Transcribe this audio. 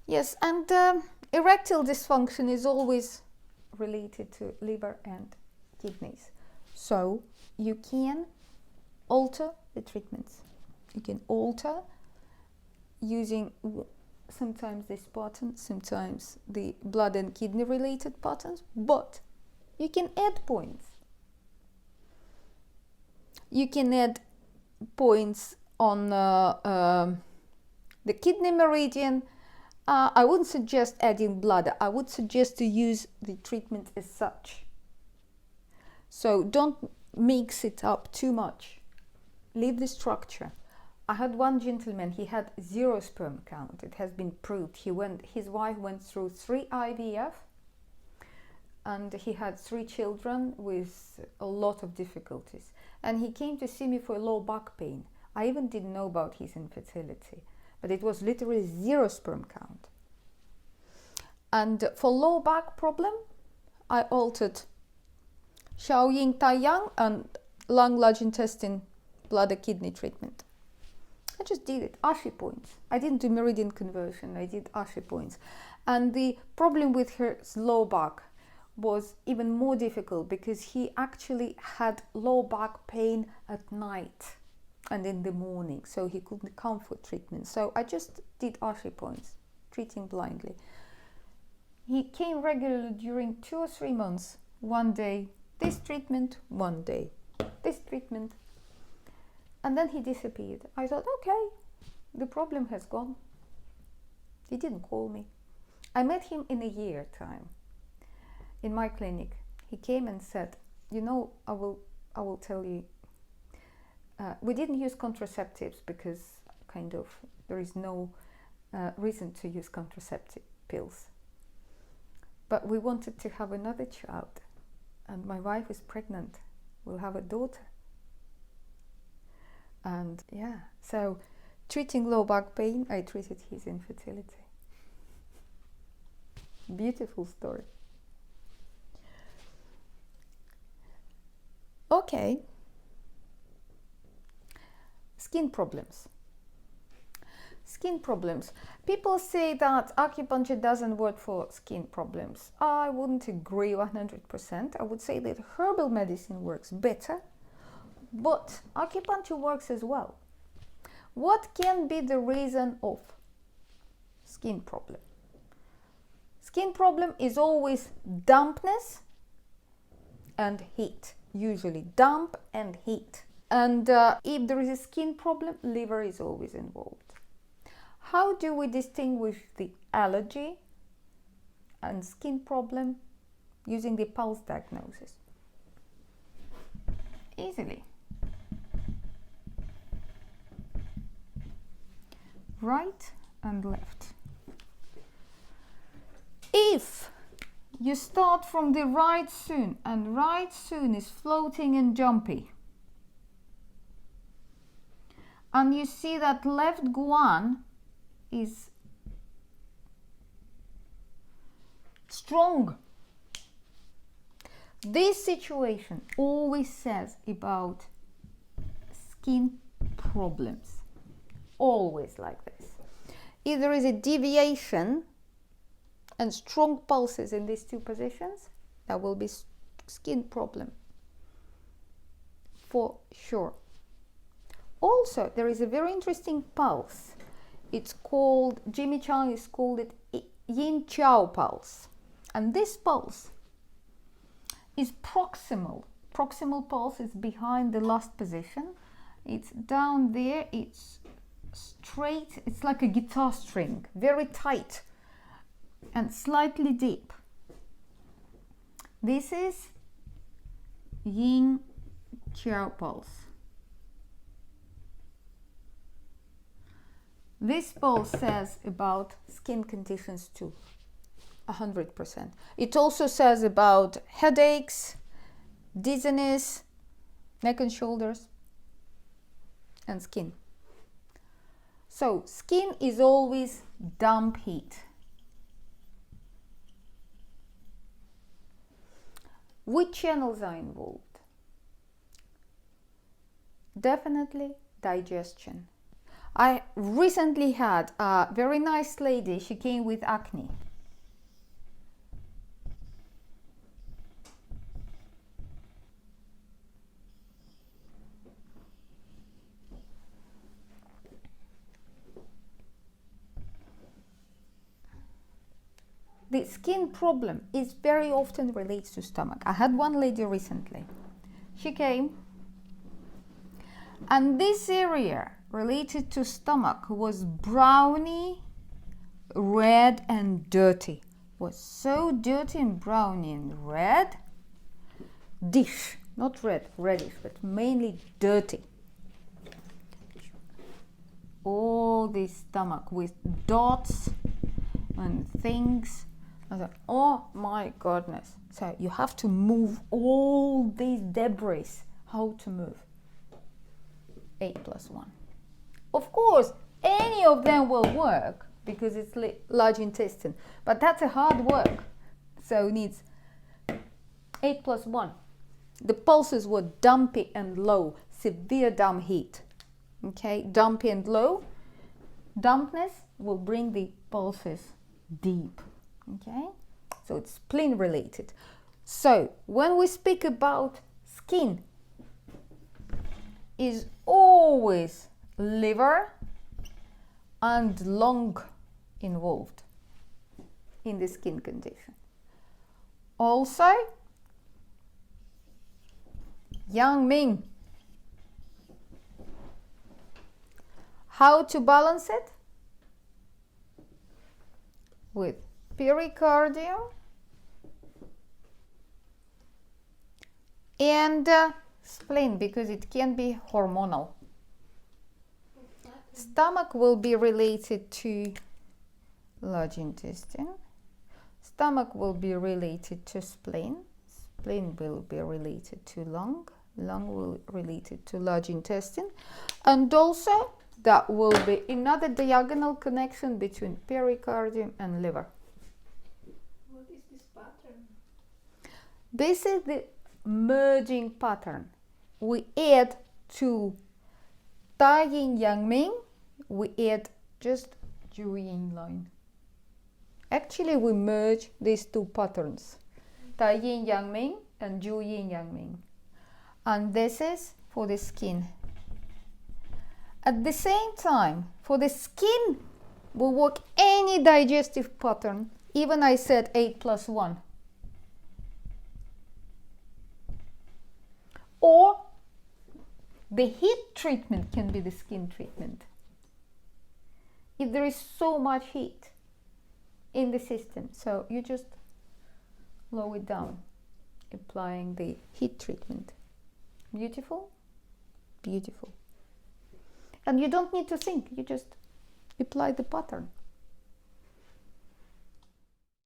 Yes, and erectile dysfunction is always related to liver and kidneys. So you can alter the treatments. You can alter using sometimes this pattern, sometimes the blood and kidney related patterns, but you can add points. You can add points on the kidney meridian. I wouldn't suggest adding bladder. I would suggest to use the treatment as such. So don't mix it up too much. Leave the structure. I had one gentleman, he had 0 sperm count. It has been proved. His wife went through 3 IVF and he had 3 children with a lot of difficulties. And he came to see me for low back pain. I even didn't know about his infertility, but it was literally 0 sperm count. And for low back problem, I altered Xiao Yin Tai Yang and lung, large intestine, bladder, kidney treatment. I just did it, Ashi points. I didn't do meridian conversion, I did Ashi points. And the problem with her low back was even more difficult because he actually had low back pain at night and in the morning, so he couldn't come for treatment. So I just did Ashi points, treating blindly. He came regularly during 2 or 3 months. One day this treatment, one day this treatment, and then he disappeared. I thought, okay, the problem has gone. He didn't call me. I met him in a year time in my clinic. He came and said, you know, I will tell you, we didn't use contraceptives because kind of there is no reason to use contraceptive pills. But we wanted to have another child, and my wife is pregnant. We'll have a daughter. And yeah, so treating low back pain, I treated his infertility. Beautiful story. Okay. Skin problems. Skin problems. People say that acupuncture doesn't work for skin problems. I wouldn't agree 100%. I would say that herbal medicine works better, but acupuncture works as well. What can be the reason of skin problem? Skin problem is always dampness and heat, usually damp and heat. And if there is a skin problem, liver is always involved. How do we distinguish the allergy and skin problem using the pulse diagnosis? Easily. Right and left. If you start from the right soon and right soon is floating and jumpy, and you see that left guan is strong, this situation always says about skin problems. Always like this. If there is a deviation and strong pulses in these 2 positions, that will be skin problem for sure. Also, there is a very interesting pulse. It's called, Jimmy Chang has called it Yin Chao pulse. And this pulse is proximal. Proximal pulse is behind the last position. It's down there, it's straight, it's like a guitar string, very tight and slightly deep. This is Yin Chao pulse. This pulse says about skin conditions too, 100%. It also says about headaches, dizziness, neck and shoulders, and skin. So skin is always damp heat. Which channels are involved? Definitely digestion. I recently had a very nice lady. She came with acne. The skin problem is very often related to stomach. I had one lady recently. She came, and this area related to stomach was browny, red, and dirty. Was so dirty and browny and red. Dish, not red, reddish, but mainly dirty. All this stomach with dots and things. I thought, oh my goodness. So you have to move all these debris. How to move? 8+1. Of course, any of them will work because it's large intestine, but that's a hard work. So it needs 8+1. The pulses were dumpy and low, severe damp heat. Okay, dumpy and low. Dampness will bring the pulses deep. Okay, so it's spleen related. So when we speak about skin, is always liver and lung involved in the skin condition. Also, Yang Ming. How to balance it? With pericardium and spleen, because it can be hormonal. Stomach will be related to large intestine. Stomach will be related to spleen. Spleen will be related to lung. Lung will be related to large intestine. And also that will be another diagonal connection between pericardium and liver. What is this pattern? This is the merging pattern. We add to Tai Yin Yang Ming, we add just Zhu Yin line. Actually, we merge these two patterns, Tai Yin Yang Ming and Zhu Yin Yang Ming. And this is for the skin. At the same time, for the skin, we work any digestive pattern. Even I said 8+1. Or the heat treatment can be the skin treatment. If there is so much heat in the system, so you just lower it down, applying the heat treatment. Beautiful? Beautiful. And you don't need to think, you just apply the pattern.